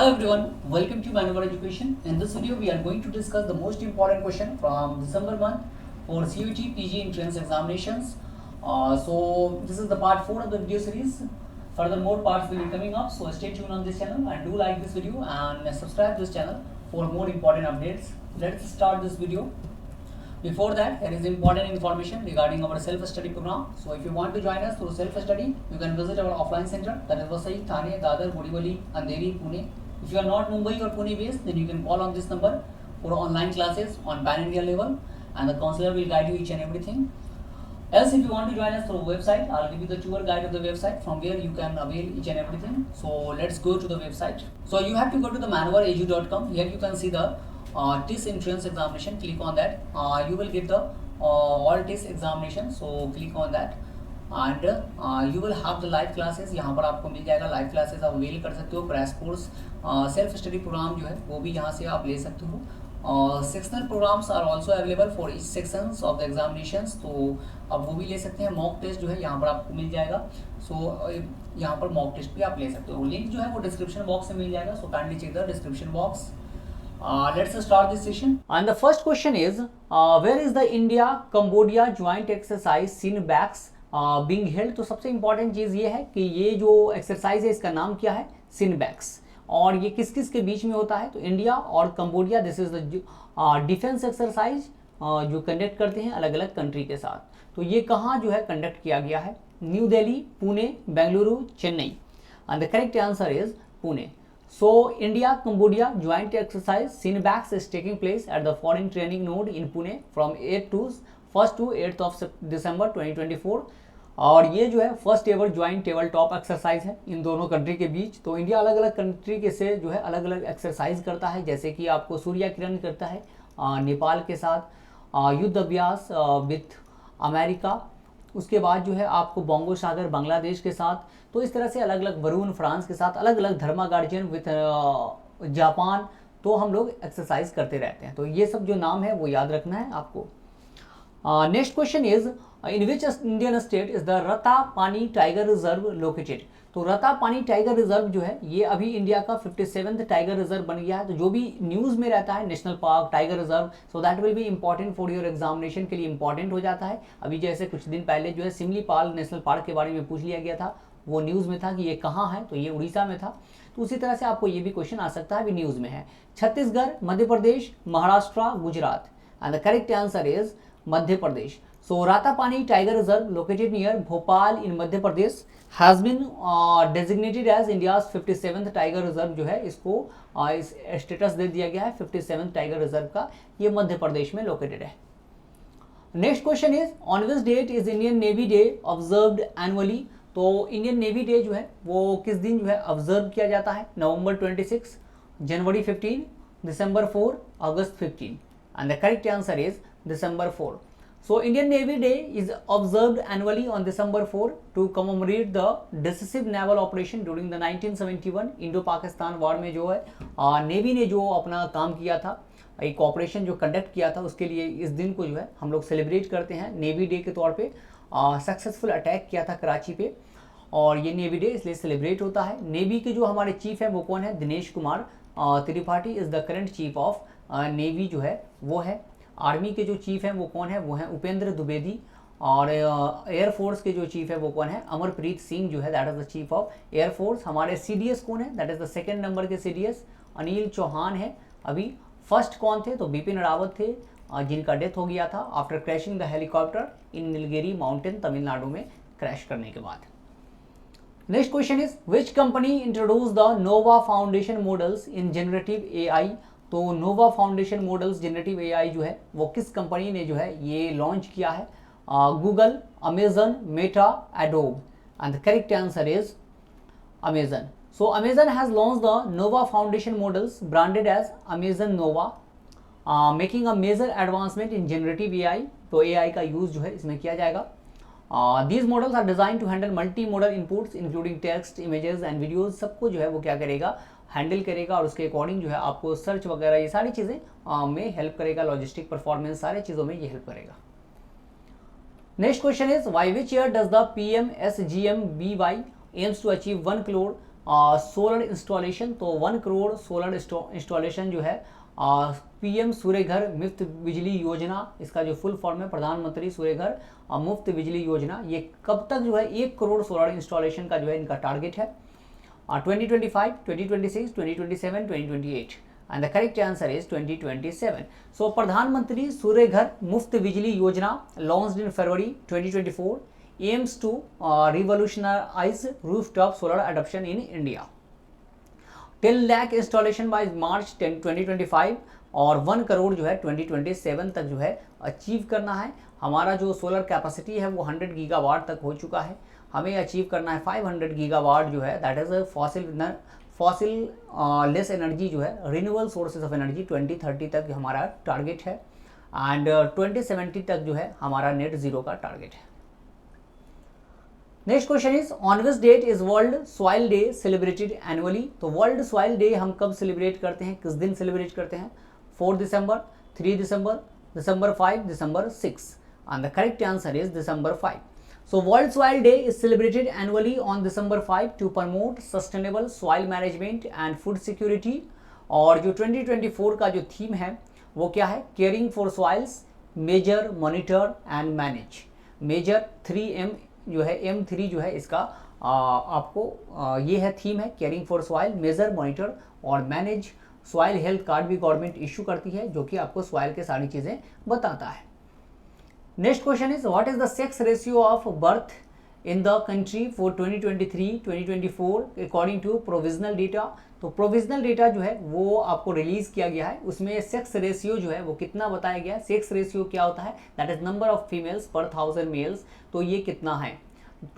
Hello everyone, welcome to Maneuver Education. In this video, we are going to discuss the most important question from December month for CUT PG entrance examinations. So this is the part 4 of the video series. Further more parts will be coming up, so stay tuned on this channel and do like this video and subscribe this channel for more important updates. Let's start this video. Before that, there is important information regarding our self-study program. So if you want to join us through self-study, you can visit our offline center, that is Vasai, Thane, Dadar, Borivali, Andheri, Pune. If you are not Mumbai or Pune based, then you can call on this number for online classes on pan-India level, and the counselor will guide you each and everything. Else, if you want to join us through website, I'll give you the tour guide of the website from where you can avail each and everything. So let's go to the website. So you have to go to the maneuveredu.com. Here you can see the TIS entrance examination. Click on that. You will get the all TIS examination. So click on that and you will have the live classes. यहाँ पर आपको मिल जाएगा live classes, आप avail कर सकते हो. Crash course self study program जो है वो भी यहाँ से आप ले सकते हो. Sectional programs are also available for each sections of the examinations, तो आप वो भी ले सकते हैं. मॉक टेस्ट जो है यहाँ पर आपको मिल जाएगा. सो यहाँ पर मॉक टेस्ट भी आप ले सकते हो. लिंक जो है वो डिस्क्रिप्शन बॉक्स में मिल जाएगा. So kindly check the description box. Let's start this session. And the first question is, where is the India-Cambodia joint exercise SINBAX being held? तो सबसे इम्पॉर्टेंट चीज़ ये है कि ये जो एक्सरसाइज है इसका नाम क्या है, SINBAX, और ये किस किस के बीच में होता है. तो इंडिया और Cambodia, this is the defence exercise जो कंडक्ट करते हैं अलग अलग कंट्री के साथ. तो ये कहाँ जो है कंडक्ट किया गया है, new Delhi, Pune, Bengaluru, Chennai. And the correct answer is Pune. So India-Cambodia joint exercise SINBAX is taking place at the Foreign Training Node in Pune from 1st to 8th of December 2024. और ये जो है first ever joint table top exercise है इन दोनों country के बीच. तो India अलग अलग कंट्री के से जो है अलग अलग एक्सरसाइज करता है, जैसे कि आपको सूर्या किरण करता है नेपाल के साथ, युद्ध अभ्यास विथ अमेरिका, उसके बाद जो है आपको बोंगो सागर बांग्लादेश के साथ. तो इस तरह से अलग अलग वरुण फ्रांस के साथ, अलग अलग धर्मा गार्जियन विथ जापान. तो हम लोग एक्सरसाइज करते रहते हैं. तो ये सब जो नाम है वो याद रखना है आपको. Next question is, in which Indian state is the Ratapani tiger reserve located. तो रतापानी टाइगर रिजर्व जो है ये अभी इंडिया का 57th टाइगर रिजर्व बन गया है. तो जो भी न्यूज़ में रहता है national park, tiger reserve, so that will be important for your examination के लिए इंपॉर्टेंट हो जाता है. अभी जैसे कुछ दिन पहले जो है सिमलीपाल नेशनल पार्क के बारे में पूछ लिया गया था, वो न्यूज़ में था कि ये कहाँ है, तो ये उड़ीसा में था. तो उसी तरह से आपको ये भी क्वेश्चन आ सकता है, अभी न्यूज़ में है. Chhattisgarh, Madhya Pradesh, Maharashtra, Gujarat. And the correct answer is Madhya Pradesh. So Ratapani Tiger Reserve located near Bhopal in Madhya Pradesh has been designated as India's 57th Tiger Reserve. जो है इसको इस स्टेटस दे दिया गया है 57th Tiger Reserve का. ये मध्य प्रदेश में लोकेटेड है. Next question is, on which date is Indian navy day observed annually. तो इंडियन नेवी डे जो है वो किस दिन जो है ऑब्जर्व किया जाता है, नवंबर 26, जनवरी 15, दिसंबर 4, अगस्त 15. And the correct answer is December 4. So Indian Navy Day is observed annually on December 4 to commemorate the decisive naval operation during the 1971 Indo-Pakistan War में जो है नेवी ने जो अपना काम किया था, एक ऑपरेशन जो कंडक्ट किया था, उसके लिए इस दिन को जो है हम लोग सेलिब्रेट करते हैं नेवी डे के तौर पे. सक्सेसफुल अटैक किया था कराची पे, और ये नेवी डे इसलिए सेलिब्रेट होता है. नेवी के जो हमारे चीफ है वो कौन है, Dinesh Kumar Tripathi is the current chief of navy जो है वो है. आर्मी के जो चीफ हैं वो कौन है, वो हैं उपेंद्र द्विवेदी. और एयरफोर्स के जो चीफ है वो कौन है, अमरप्रीत सिंह जो है, that is the chief of air force. हमारे सीडीएस कौन है, that is the second number के सीडीएस अनिल चौहान है. अभी फर्स्ट कौन थे, तो बिपिन रावत थे, जिनका डेथ हो गया था after crashing the helicopter in Nilgiri mountain, Tamil Nadu में क्रैश करने के बाद. Next question is, which company introduce the Nova foundation models in generative AI. तो नोवा फाउंडेशन मॉडल्स जनरेटिव एआई जो है वो किस कंपनी ने जो है ये लॉन्च किया है, Google, Amazon, Meta, Adobe. And the correct answer is Amazon. So Amazon has launched the Nova foundation models branded as Amazon Nova, making a major advancement in generative AI. तो AI का use जो है इसमें किया जाएगा. These models are designed to handle multi-modal inputs including text, images and videos. सबको जो है वो क्या करेगा, हैंडल करेगा, और उसके अकॉर्डिंग जो है आपको सर्च वगैरह ये सारी चीज़ें में हेल्प करेगा. लॉजिस्टिक परफॉर्मेंस सारी चीज़ों में ये हेल्प करेगा. Next question is, by which year does the PMSGMBY aims to achieve 1 crore solar installation, तो 1 करोड़ सोलर इंस्टॉलेशन जो है पीएम सूर्य घर मुफ्त बिजली योजना, इसका जो फुल फॉर्म है प्रधानमंत्री सूर्य घर मुफ्त बिजली योजना, ये कब तक जो है 1 करोड़ सोलर इंस्टॉलेशन का जो है इनका टारगेट है 2025, 2026, 2027, 2028 and the correct answer is 2027. सो प्रधानमंत्री सूर्य घर मुफ्त बिजली योजना launched in February 2024 aims to revolutionize rooftop solar adoption in India. 10 lakh installation by March 2025 और 1 करोड़ जो है 2027 तक जो है अचीव करना है. हमारा जो सोलर कैपेसिटी है वो 100 गीगावाट तक हो चुका है. हमें अचीव करना है 500 गीगावाट जो है, that is fossil less energy जो है, रिन्यूएबल सोर्सेज ऑफ एनर्जी 2030 तक हमारा टारगेट है एंड 2070 तक जो है हमारा नेट जीरो का टारगेट है. Next question is on which date is world soil day celebrated annually. तो वर्ल्ड सॉइल डे हम कब सेलिब्रेट करते हैं, किस दिन सेलिब्रेट करते हैं? 4 दिसंबर, 3 दिसंबर, दिसंबर 5, दिसंबर 6 and the correct answer is December 5. So World Soil Day is celebrated annually on December 5 to promote sustainable soil management and food security. और जो 2024 का जो थीम है वो क्या है? Caring for soils, measure, monitor and manage. Measure 3M जो है, M3 जो है इसका आपको ये है थीम है, Caring for soil, measure, monitor और manage. सॉइल हेल्थ कार्ड भी गवर्नमेंट इशू करती है जो कि आपको सॉइल के सारी चीज़ें बताता है. Next question is what is the sex ratio of birth in the country for 2023-2024 according to provisional data. तो प्रोविजनल डेटा जो है वो आपको रिलीज किया गया है, उसमें सेक्स रेशियो जो है वो कितना बताया गया है. सेक्स रेशियो क्या होता है? That is number of females पर 1000 मेल्स. तो ये कितना है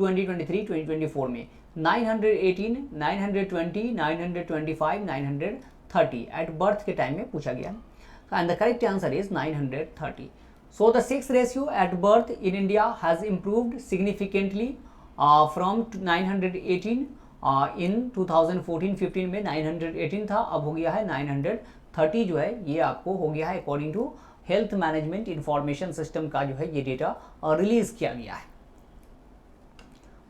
2023-2024 में? 918, 920, 925, 930 एट बर्थ के टाइम में पूछा गया and the correct answer is 930. So the sex ratio at birth in India has improved significantly from 918 in 2014-15 में 918 था, अब हो गया है 930 जो है ये आपको हो गया है according to health management information system का जो है ये डेटा रिलीज किया गया है.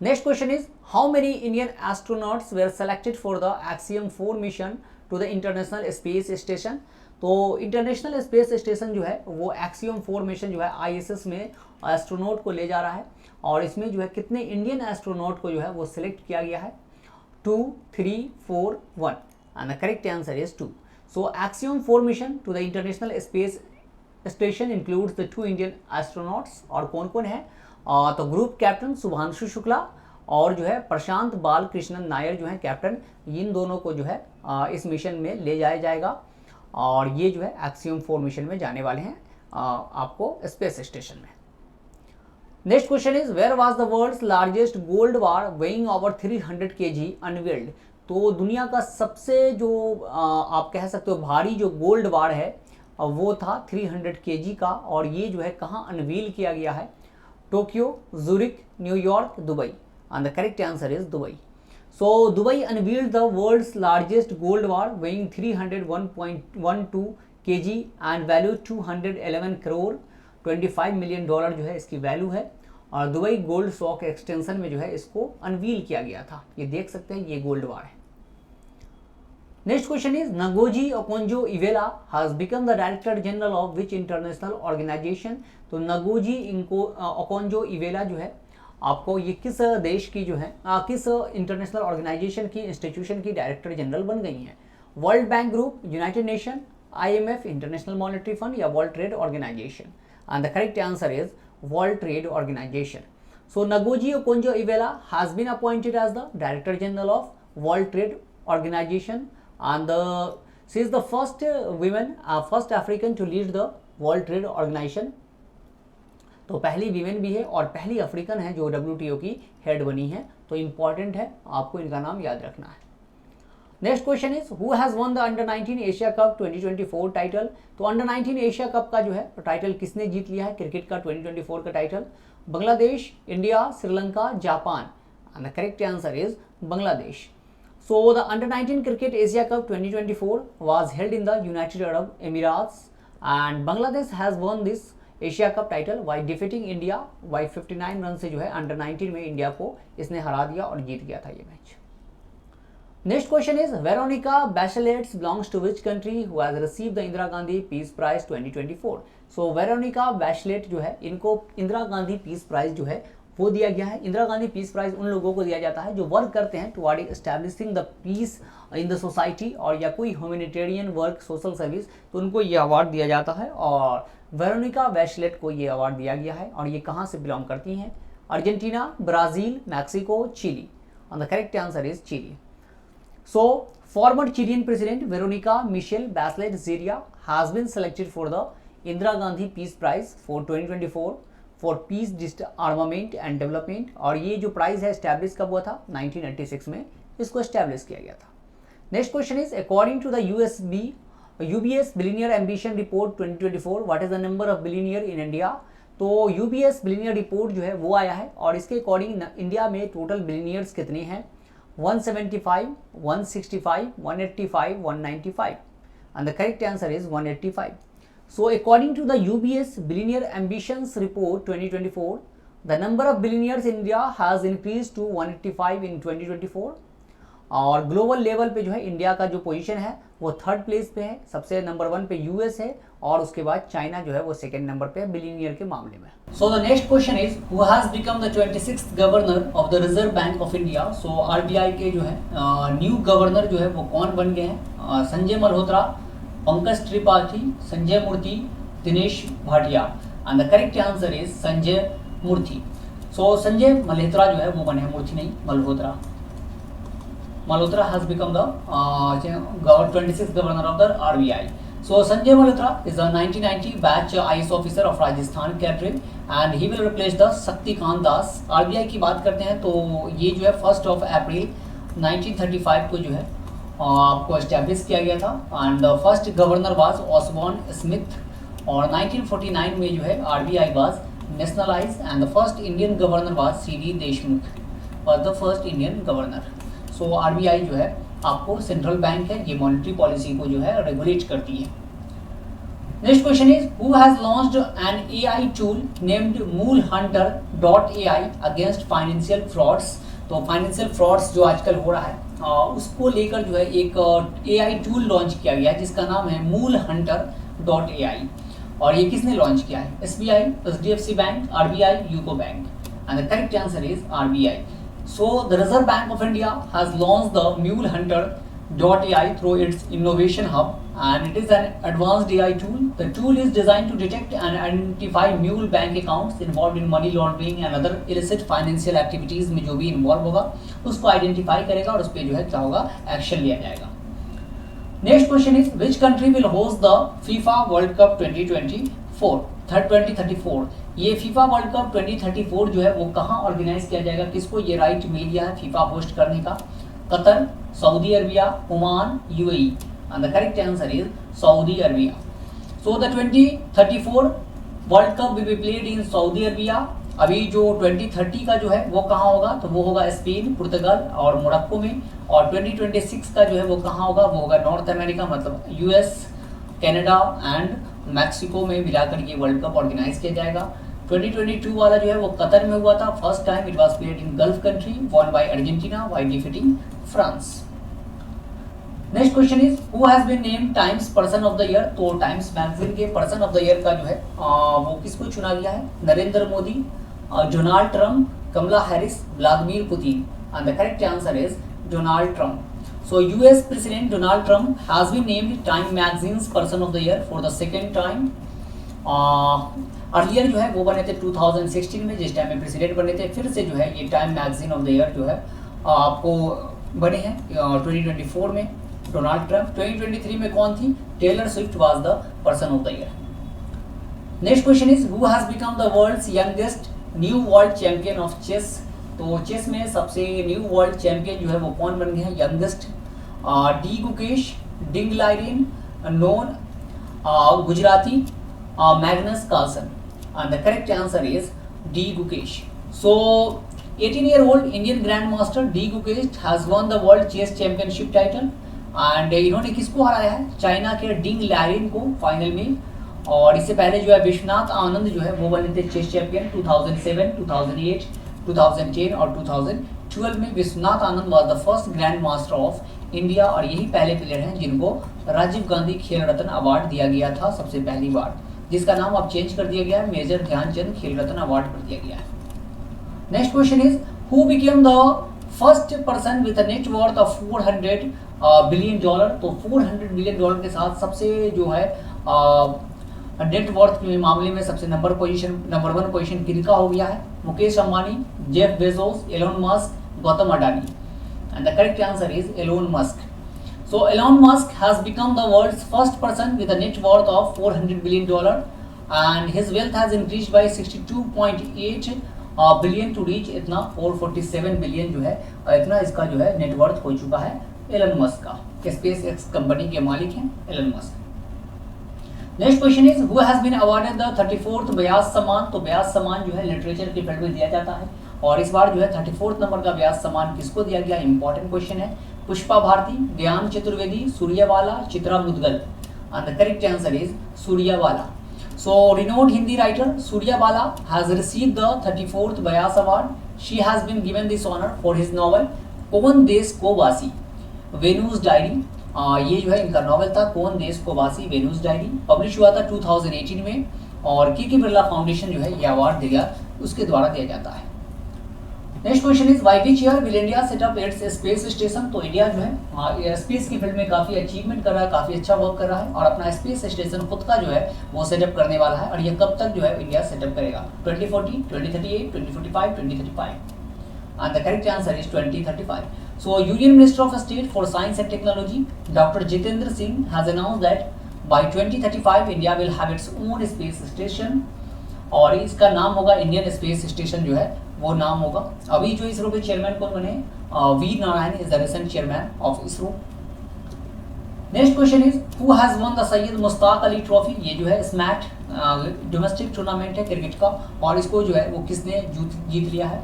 Next question is how many Indian astronauts were selected for the Axiom 4 mission to the international space station. तो इंटरनेशनल स्पेस स्टेशन जो है वो Axiom 4 मिशन जो है ISS में एस्ट्रोनॉट को ले जा रहा है और इसमें जो है कितने इंडियन एस्ट्रोनॉट को जो है वो सिलेक्ट किया गया है? 2, 3, 4, 1 and the correct answer is 2. So Axiom 4 mission to the international space station includes the 2 Indian astronauts. और कौन कौन है? तो ग्रुप कैप्टन शुभांशु शुक्ला और जो है प्रशांत बालकृष्णन नायर जो है कैप्टन, इन दोनों को जो है इस मिशन में ले जाया जाएगा और ये जो है Axiom 4 मिशन में जाने वाले हैं आपको स्पेस स्टेशन में. Next question is where was the world's largest gold bar weighing over 300 kg unveiled. तो दुनिया का सबसे जो आप कह सकते हो भारी जो गोल्ड बार है वो था 300 kg का और ये जो है कहाँ अनवील किया गया है? Tokyo, Zurich, New York, Dubai and the correct answer is Dubai. So Dubai unveiled the world's largest gold bar weighing 301.12 kg and value 211 crore 25 million dollar जो है इसकी वैल्यू है और दुबई गोल्ड स्टॉक एक्सटेंशन में जो है इसको अनवील किया गया था. ये देख सकते हैं ये गोल्ड बार है. Next question is Ngozi Okonjo Iweala has become the director general of which international organisation. तो नगोजी ओकोंजो इवेला जो है आपको ये किस देश की जो है किस इंटरनेशनल ऑर्गेनाइजेशन की इंस्टीट्यूशन की डायरेक्टर जनरल बन गई हैं? World Bank group, United Nation, IMF, International Monetary Fund या World Trade Organization and the correct answer is World Trade Organization. So Ngozi Okonjo Iweala has been appointed as the director general of World Trade Organization and she is the first women first African to lead the World Trade Organization. तो पहली women भी है और पहली African है जो WTO की head बनी है. तो इंपॉर्टेंट है, आपको इनका नाम याद रखना है. Next question is who has won the under 19 Asia cup 2024 title. तो अंडर 19 एशिया कप का जो है टाइटल किसने जीत लिया है क्रिकेट का 2024 का title? Bangladesh, India, Sri Lanka, Japan and the correct answer is Bangladesh. So the under 19 cricket Asia cup 2024 was held in the United Arab Emirates and Bangladesh has won this Asia cup title by defeating India by 59 run से जो है under 19 में India को इसने हरा दिया और जीत गया था ये match. Next question is Veronica Bachelet belongs to which country who has received the Indira Gandhi Peace Prize 2024? So Veronica Bachelet जो है इनको इंदिरा गांधी पीस प्राइज जो है वो दिया गया है। इंदिरा गांधी पीस प्राइज उन लोगों को दिया जाता है जो वर्क करते हैं toward establishing the peace in the society, और या कोई ह्यूमैनिटेरियन वर्क, सोशल सर्विस, तो उनको ये अवार्ड दिया जाता है। और वेरोनिका बैचलेट को ये अवार्ड दिया गया है। और ये कहाँ से बिलोंग करती हैं? Argentina, Brazil, Mexico, Chile. और the correct answer is Chile. So, former Chilean President Veronica Michelle Bachelet Zeria has been selected for the Indira Gandhi Peace Prize for 2024 for Peace Disarmament and Development। और ये जो prize है establish कब हुआ था? 1986 में इसको एस्टैब्लिश किया गया था। Next question is according to the UBS Billionaire Ambition Report 2024 what is the number of billionaire in India? तो UBS बिलियनियर रिपोर्ट जो है वो आया है और इसके अकॉर्डिंग इंडिया में टोटल बिलियनियर्स कितने हैं? 175, 165, 185, 195, and the correct answer is 185. So according to the UBS Billionaire Ambitions Report 2024, the number of billionaires in India has increased to 185 in 2024। और ग्लोबल लेवल पे जो है इंडिया का जो पोजीशन है वो थर्ड प्लेस पे है। सबसे नंबर 1 पे यूएस है और उसके बाद चाइना जो है वो सेकंड नंबर पे है बिलियनियर के मामले में। So the next question is who has become the 26th governor of the reserve bank of India? So RBI के जो है न्यू गवर्नर जो है वो कौन बन गए हैं? Sanjay Malhotra, Pankaj Tripathi, Sanjay Murthy, Dinesh Bhatia. And the correct answer is Sanjay Murthy. So Sanjay Malhotra जो है वो बने हैं, मूर्ति नहीं, Malhotra. Malhotra has become the 26th governor of the RBI. So Sanjay Malhotra is a 1990 batch IAS officer of Rajasthan cadre and he will replace the Shaktikant Das। RBI की बात करते हैं तो ये जो है 1 अप्रैल 1935 को जो है आपको एस्टैब्लिश किया गया था and the first governor was Osborne Smith. और 1949 में जो है RBI was nationalise and the first Indian governor was CD Deshmukh was the first Indian governor. So RBI जो है आपको सेंट्रल बैंक है, ये मॉनेटरी पॉलिसी को जो है रेगुलेट करती है। Next question is who has launched N AI tool named MoolHunter.ai against financial frauds? तो फाइनेंशियल फ्रॉड्स जो आजकल हो रहा है उसको लेकर जो है एक एआई टूल लॉन्च किया गया है जिसका नाम है MoolHunter.ai। और ये किसने लॉन्च किया है? SBI, HDFC bank, RBI, UCO bank. And the correct answer is RBI। So the Reserve Bank of India has launched the MoolHunter.ai through its innovation hub and it is an advanced AI tool. The tool is designed to detect and identify mule bank accounts involved in money laundering and other illicit financial activities में जो भी involve होगा उसको identify करेगा और उस पर जो है क्या होगा, एक्शन लिया जाएगा। Next question is which country will host the FIFA world cup 2034? ये फीफा वर्ल्ड कप 2034 जो है वो कहाँ ऑर्गेनाइज किया जाएगा? किसको ये राइट मिल गया है फीफा होस्ट करने का? Qatar, Saudi Arabia, Oman, UAE. And the correct answer is Saudi Arabia. So the 2034 world cup will be played in Saudi Arabia. अभी जो 2030 का जो है वो कहाँ होगा? तो वो होगा स्पेन, पुर्तगाल और मोरक्को में। और 2026 का जो है वो कहाँ होगा? वो होगा नॉर्थ अमेरिका, मतलब यूएस, कनाडा एंड मैक्सिको में मिलाकर ये वर्ल्ड कप ऑर्गेनाइज किया जाएगा। 2022 वाला जो है वो कतर में हुआ था, first time it was played in gulf country, won by Argentina while defeating France. Next question is who has been named Time's person of the year? तो टाइम्स मैगजीन के पर्सन ऑफ द ईयर का जो है वो किसको चुना गया है? Narendra Modi, Donald Trump, Kamala Harris, Vladimir Putin. And the correct answer is Donald Trump. So US President Donald Trump has been named Time Magazine's Person of the Year for the second time। Earlier जो है वो बने थे 2016 में, जिस time में president बने थे। फिर से जो है ये time magazine of the year जो है आपको बने हैं 2024 में डोनाल्ड ट्रम्प। 2023 में कौन थी? Taylor Swift was the person of the year. Next question is who has become the world's youngest new world champion of chess? तो चेस में सबसे न्यू वर्ल्ड चैंपियन जो है वो कौन बन गए हैं? Youngest D Gukesh, Ding Liren, नोन Gujrathi, Magnus Carlsen. And the correct answer is D Gukesh. So 18-year-old Indian grand master D Gukesh has won the world chess championship title and इन्होंने किसको हराया है? चाइना के डिंग लाइरिन को फाइनल में। और इससे पहले जो है विश्वनाथ आनंद जो है वो बने थे चेस चैंपियन 2007, 2008, 2010 और 2012 में Viswanathan Anand was the first grand master of India, और यही पहले प्लेयर हैं जिनको राजीव गांधी खेल रत्न अवार्ड दिया गया था सबसे पहली बार, जिसका नाम अब चेंज कर दिया गया है, मेजर ध्यानचंद खेल रत्न अवार्ड कर दिया गया है। Next question is who became the first person with a net worth of $400 billion. तो $400 बिलियन के साथ सबसे जो है नेट वर्थ के मामले में सबसे नंबर 1 पोजीशन किनका हो गया है? Mukesh Ambani, Jeff Bezos, Elon Musk, Gautam Adani, and the correct answer is Elon Musk. So Elon Musk has become the world's first person with a net worth of $400 billion, and his wealth has increased by 62.8 billion to reach इतना 447 billion जो है, इतना इसका जो है net worth हो चुका है एलन मस्क का। स्पेस एक्स कंपनी के मालिक हैं Elon Musk. Next question is who has been awarded the 34th Vyas Samman. तो व्यास सम्मान जो है लिटरेचर के फील्ड में दिया जाता है, और इस बार जो है 34th नंबर का व्यास सम्मान किसको दिया गया? इंपॉर्टेंट क्वेश्चन है। Pushpa Bharti, Gyan Chaturvedi, Suryabala, Chitra Mudgal, and the correct answer is Suryabala. So renowned Hindi writer Suryawala has received the 34th Vyas Award. She has been given this honor for his novel कौन देश को वासी, वेनूस डायरी। ये जो है इनका नॉवल था कौन देश को वासी, वेनूस डायरी, पब्लिश हुआ था 2018 में, और के बिरला फाउंडेशन जो है ये अवार्ड दिया उसके द्वारा दिया जाता है। Next question is by which year will India set up it's space station. तो इंडिया जो है स्पेस की फील्ड में काफी अचीवमेंट कर रहा है, काफी अच्छा वर्क कर रहा है, और अपना स्पेस स्टेशन खुद का जो है वो सेटअप करने वाला है, और ये कब तक जो है इंडिया सेटअप करेगा? 2040, 2038, 2045, 2035, and the correct answer is 2035। So union minister of state for science and technology doctor Jitendra Singh has announced that bye 2035 India will have its own space station, और इसका नाम होगा इंडियन स्पेस स्टेशन जो है वो नाम होगा। अभी जो इसरो के चेयरमैन कौन बने? V Narayan is the recent chairman of ISRO. Next question is who has won the Syed Mushtaq Ali trophy. ये जो है स्मैट डोमेस्टिक टूर्नामेंट है क्रिकेट का, और इसको जो है वो किसने जीत लिया है?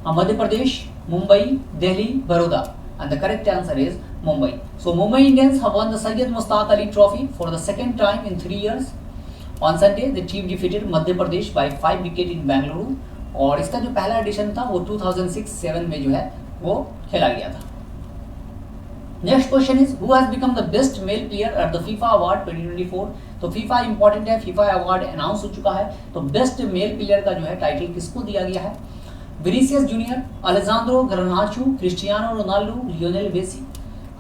Madhya Pradesh, Mumbai, Delhi, Baroda, and the correct answer is Mumbai. So Mumbai Indians have won the Syed Mushtaq Ali trophy for the second time in 3 years। On Sunday the team defeated Madhya Pradesh by 5 wicket in Bengaluru, और इसका जो पहला एडिशन था वो 2006-07 में जो है वो खेला गया था। Next question is who has become the best male player at the FIFA award 2024। तो फीफा इंपॉर्टेंट है, फीफा अवार्ड अनाउंस हो चुका है, तो बेस्ट मेल प्लेयर का जो है टाइटल किसको दिया गया है? Vinicius Junior, Alejandro Garnacho, Cristiano Ronaldo, Lionel Messi,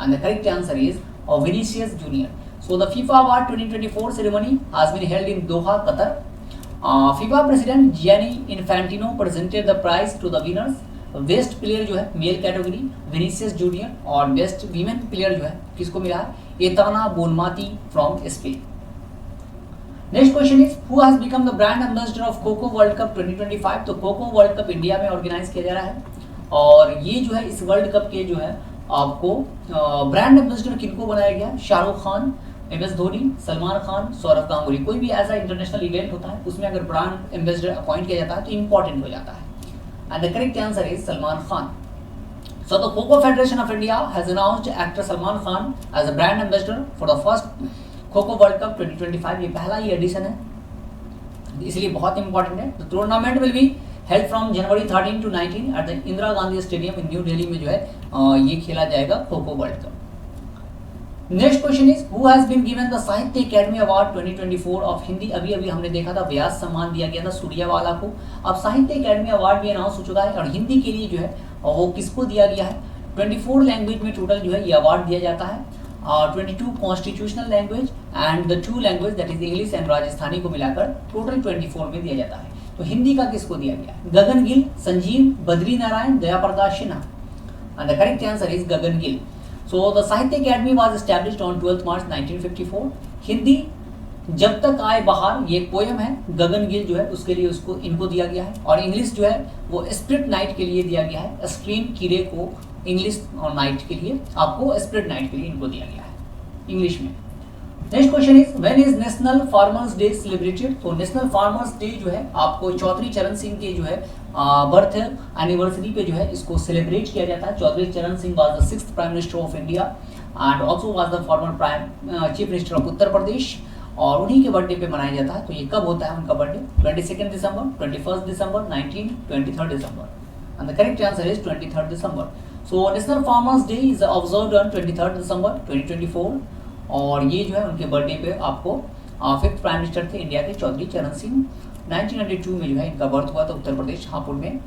and the correct answer is Vinicius Junior. So the FIFA Award 2024 ceremony has been held in Doha, Qatar. FIFA President Gianni Infantino presented the prize to the winners. Best player जो है male category Vinicius junior, और best women player जो है किसको मिला है? Aitana Bonmati from Spain. Next question is who has become the brand ambassador of cocoa world cup 2025। तो cocoa world cup India में ऑर्गेनाइज किया जा रहा है, और ये जो है इस वर्ल्ड कप के जो है आपको ब्रांड एम्बेसडर किनको बनाया गया? शाहरुख खान, MS धोनी, सलमान खान, सौरव गांगुली। कोई भी ऐसा इंटरनेशनल इवेंट होता है उसमें अगर ब्रांड एम्बेसडर अपॉइंट किया जाता है तो इंपॉर्टेंट हो जाता है, and the correct answer is Salman Khan. So the cocoa federation of India has announced actor Salman Khan as a brand ambassador for the first cocoa world cup 2025। ये पहला ही एडिशन है, इसलिए बहुत इंपॉर्टेंट है। The tournament will be held from January 13 to 19 at the Indira Gandhi stadium in new Delhi में जो है ये खेला जाएगा cocoa world cup. Next question is who has been given the साहित्य अकेडमी अवार्ड 2024 ऑफ हिंदी। अभी अभी हमने देखा था व्यास सम्मान दिया गया था सूर्यवाला को, अब साहित्य अकेडमी अवार्ड भी अनाउंस हो चुका है, और हिंदी के लिए जो है वो किसको दिया गया है? 24 लैंग्वेज में टोटल जो है ये अवार्ड दिया जाता है, 22 constitutional language and the 2 language that is English and Rajasthani को मिलाकर टोटल 24 में दिया जाता है। तो हिंदी का किसको दिया गया? Gagan Gill, Sanjeev, Badri Narayan, Daya Prakash Sinha, and the correct answer is Gagan Gill. So the Sahitya Academy was established on 12th March 1954. Hindi जब तक आए बाहर ये एक पोएम है, गगन गिल जो है उसके लिए उसको इनको दिया गया है, और इंग्लिश जो है वो स्प्रिट नाइट के लिए दिया गया है, स्क्रीन कीरे को इंग्लिश और नाइट के लिए आपको स्प्रिट नाइट के लिए इनको दिया गया है इंग्लिश में। Next question is when is national farmers day celebrated. तो नेशनल फार्मर्स डे जो है आपको चौधरी चरण सिंह के जो है बर्थ एनिवर्सरी पे जो है इसको सेलिब्रेट किया जाता है। Chaudhary Charan Singh was the 6th prime minister of India and also was the former chief minister of Uttar Pradesh, और उन्हीं के बर्थडे पे मनाया जाता है। तो ये कब होता है उनका birthday? 22 December, 21 December, 19, 23 December, and the correct answer is 23rd December. So National Farmers Day is observed on 23rd December 2024 और ये जो है उनके बर्थडे पे आपको 5th प्राइम मिनिस्टर थे इंडिया के चौधरी चरण सिंह। 1902 में जो है इनका बर्थ हुआ था उत्तर प्रदेश हापुड़ में।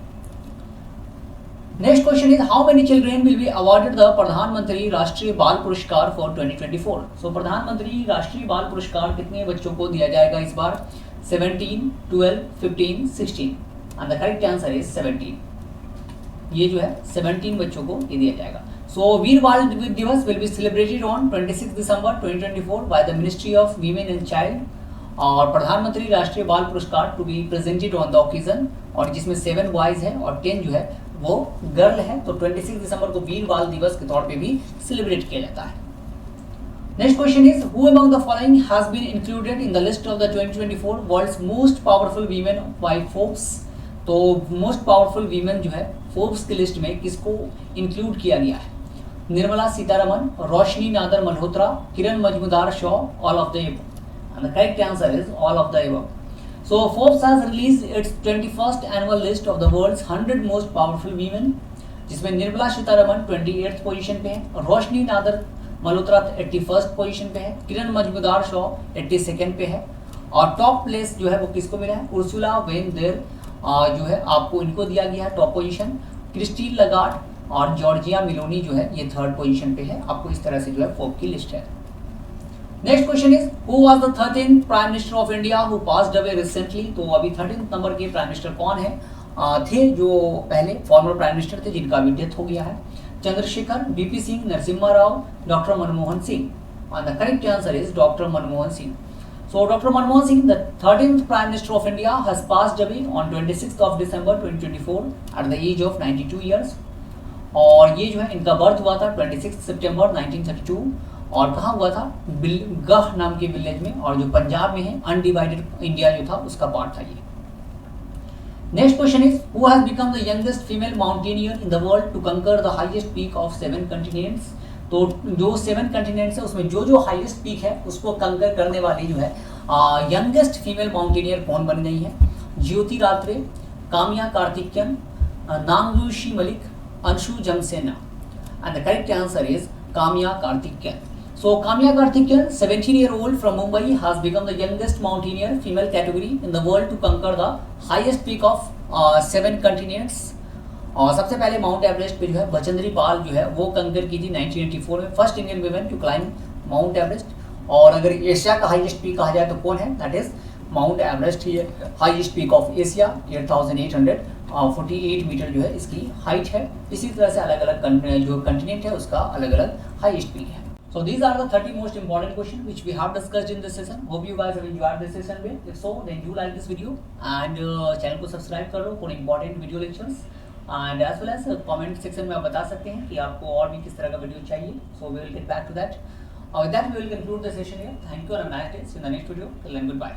Next question is how many children will be awarded the प्रधानमंत्री राष्ट्रीय बाल पुरस्कार फॉर 2024। सो प्रधानमंत्री राष्ट्रीय बाल पुरस्कार कितने बच्चों को दिया जाएगा इस बार? 17, 12, 15, 16 and the correct answer is 17। ये जो है 17 बच्चों को ये दिया जाएगा। सो Veer Bal Diwas will be celebrated on 26 December 2024 by the ministry of women and child और Pradhan Mantri Rashtriya Bal Puraskar to be presented on the occasion और जिसमें 7 बॉयज है और 10 जो है वो गर्ल है। तो 26 दिसंबर को वीर बाल दिवस के तौर पे भी सेलिब्रेट किया जाता है। Next question is who among the following has been included in the list of the 2024 world's most powerful women by Forbes. तो मोस्ट पावरफुल वीमेन जो है फोर्ब्स की लिस्ट में किसको इंक्लूड किया गया है? Nirmala Sitharaman, Roshni Nadar Malhotra, Kiran Mazumdar Shaw, all of the above and the correct answer is all of the above. So Forbes has released its 21st annual list of the world's 100 most powerful women, जिसमें Nirmala Sitharaman 28th position पे है, रोशनी Nadar Malhotra 81st position पे है, किरण Mazumdar Shaw 82nd पे है और top place जो है वो किसको मिला है? उर्सुला वेन देर जो है आपको इनको दिया गया है टॉप पोजीशन। क्रिस्टीन लगार्ड और जॉर्जिया मिलोनी जो है ये 3rd पोजीशन पे है। आपको इस तरह से जो है फोर्ब की लिस्ट है। Next question is who was the 13th prime minister of India who passed away recently. तो अभी 13th नंबर के प्राइम मिनिस्टर कौन है थे जो पहले फॉर्मर प्राइम मिनिस्टर थे जिनका अभी डेथ हो गया है? Chandrashekhar, BP Singh, Narasimha Rao, doctor Manmohan Singh and the correct answer is doctor Manmohan Singh. So Dr. Manmohan Singh, the 13th Prime Minister of India, has passed away on 26th of December 2024 at the age of 92 years. और ये जो है इनका birth हुआ था 26 सितंबर 1932 और कहाँ हुआ था? गह नाम के विलेज में और जो पंजाब में है अनडिवाइडेड इंडिया जो था उसका पार्ट था ये। Next question is who has become the youngest female mountaineer in the world to conquer the highest peak of 7 continents. तो जो 7 कंटिनेंट्स है उसमें जो हाईएस्ट पीक है उसको कंकर करने वाली जो है यंगेस्ट फीमेल माउंटेनियर कौन बन गई है? Jyoti Ratre, Kamya Karthikeyan, Nungshi Malik, Anshu Jamsenpa and the correct answer is Kamya Karthikeyan. So Kamya Karthikeyan, 17-year-old from Mumbai, has become the youngest mountaineer female category in the world to conquer the highest peak of 7 continents. और सबसे पहले mount Everest पे जो है बचेंद्री पाल जो है वो कंकर की थी 1984 में, first Indian women to climb Mount Everest. और अगर एशिया का हाईएस्ट पीक कहा जाए तो कौन है? दैट इज माउंट एवरेस्ट ही है, highest peak of Asia 8848 metre जो है इसकी हाइट है। इसी तरह से अलग अलग जो कंटिनेंट है उसका अलग अलग हाईएस्ट पीक है। So these are the 30 most important questions which we have discussed in this session. Hope you guys have enjoyed this session with. If so, then do like this video and channel को subscribe कर लो for important video lectures. And as well as comment section में आप बता सकते हैं कि आपको और भी किस तरह का वीडियो चाहिए. So we will get back to that. With that we will conclude the session here. Thank you and have a nice day. See you in the next video. Till then, goodbye.